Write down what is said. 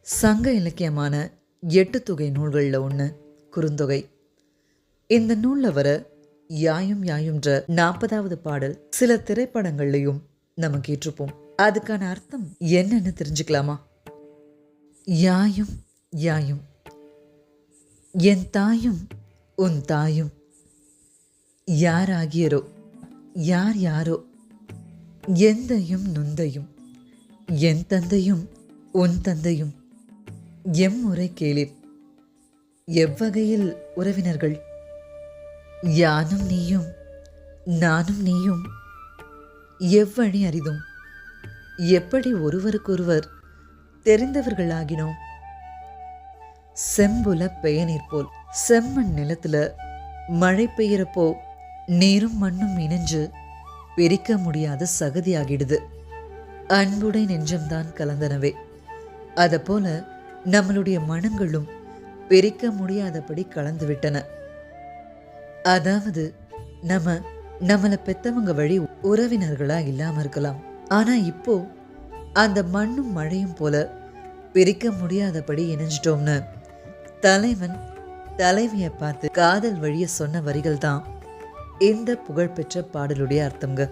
சங்க இலக்கியமான 8 தொகை நூல்களில் ஒன்று குறுந்தொகை. இந்த நூலில் வர யாயும் யாயும்ன்ற 40வது பாடல் சில திரைப்படங்கள்லையும் நம்ம கேட்டிருப்போம். அதுக்கான அர்த்தம் என்னன்னு தெரிஞ்சுக்கலாமா? யாயும் யாயும், என் தாயும் உன் தாயும் யாராகியரோ யார் யாரோ, எந்தையும் நுந்தையும் என் தந்தையும் உன் தந்தையும் எம்முறை கேளீர். எவ்வகையில் உறவினர்கள்? யானும் நீயும் நானும் நீயும் எவ்வழி அறிதும், எப்படி ஒருவருக்கொருவர் தெரிந்தவர்களாகினோம். செம்புல பெயநீர் போல் செம்மண் நிலத்துல மழை பெய்யறப்போ நீரும் மண்ணும் இணைஞ்சு பிரிக்க முடியாத சகதியாகிடுது. அன்புடை நெஞ்சம்தான் கலந்தனவே. அதை போல நம்மளுடைய மனங்களும் பிரிக்க முடியாதபடி கலந்து விட்டன. அதாவது நம்மளை பெத்தவங்க வழி உறவினர்களா இல்லாம இருக்கலாம். ஆனா இப்போ அந்த மண்ணும் மழையும் போல பிரிக்க முடியாதபடி இணைஞ்சிட்டோம்னு தலைவன் தலைவியை பார்த்து காதல் வழிய சொன்ன வரிகள் தான் இந்த புகழ்பெற்ற பாடலுடைய அர்த்தங்க.